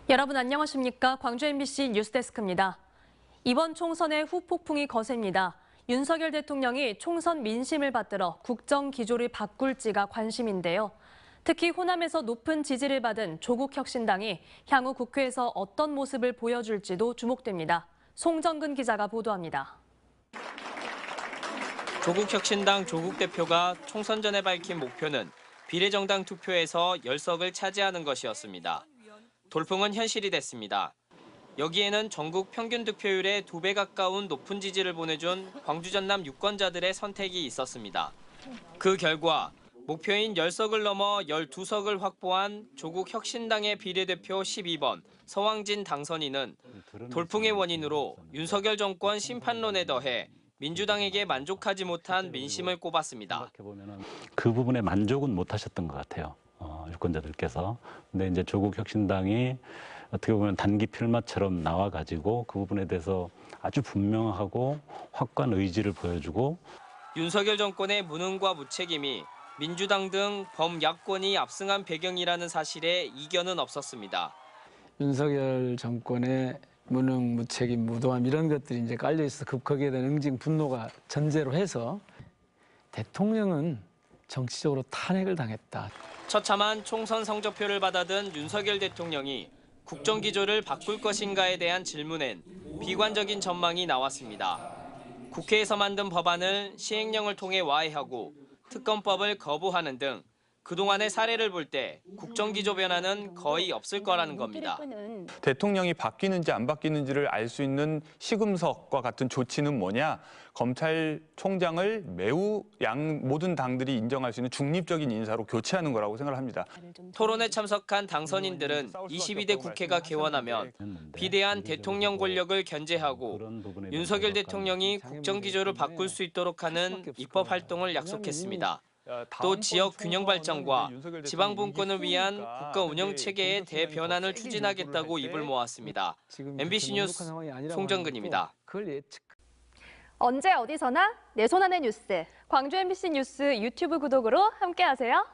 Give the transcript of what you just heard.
여러분 안녕하십니까? 광주 MBC 뉴스데스크입니다. 이번 총선의 후폭풍이 거셉니다. 윤석열 대통령이 총선 민심을 받들어 국정 기조를 바꿀지가 관심인데요. 특히 호남에서 높은 지지를 받은 조국혁신당이 향후 국회에서 어떤 모습을 보여줄지도 주목됩니다. 송정근 기자가 보도합니다. 조국혁신당 조국 대표가 총선 전에 밝힌 목표는 비례정당 투표에서 10석을 차지하는 것이었습니다. 돌풍은 현실이 됐습니다. 여기에는 전국 평균 득표율의 2배 가까운 높은 지지를 보내준 광주 전남 유권자들의 선택이 있었습니다. 그 결과 목표인 10석을 넘어 12석을 확보한 조국 혁신당의 비례대표 12번 서왕진 당선인은 돌풍의 원인으로 윤석열 정권 심판론에 더해 민주당에게 만족하지 못한 민심을 꼽았습니다. 그 부분에 만족은 못하셨던 것 같아요. 유권자들께서. 근데 이제 조국 혁신당이 어떻게 보면 단기 필마처럼 나와가지고 그 부분에 대해서 아주 분명하고 확고한 의지를 보여주고 윤석열 정권의 무능과 무책임이 민주당 등 범야권이 압승한 배경이라는 사실에 이견은 없었습니다. 윤석열 정권의 무능, 무책임, 무도함 이런 것들이 이제 깔려 있어 거기에 대한 응징 분노가 전제로 해서 대통령은 정치적으로 탄핵을 당했다. 처참한 총선 성적표를 받아든 윤석열 대통령이 국정 기조를 바꿀 것인가에 대한 질문엔 비관적인 전망이 나왔습니다. 국회에서 만든 법안을 시행령을 통해 와해하고 특검법을 거부하는 등 그동안의 사례를 볼 때 국정 기조 변화는 거의 없을 거라는 겁니다. 대통령이 바뀌는지 안 바뀌는지를 알 수 있는 시금석과 같은 조치는 뭐냐? 검찰총장을 매우 모든 당들이 인정할 수 있는 중립적인 인사로 교체하는 거라고 생각을 합니다. 토론에 참석한 당선인들은 22대 국회가 개원하면 비대한 대통령 권력을 견제하고 윤석열 대통령이 국정 기조를 바꿀 수 있도록 하는 입법 활동을 약속했습니다. 또 지역 균형 발전과 지방 분권을 위한 국가 운영 체계의 대변환을 추진하겠다고 입을 모았습니다. MBC 뉴스 송정근입니다. 언제 어디서나 내 손 안의 뉴스. 광주 MBC 뉴스 유튜브 구독으로 함께하세요.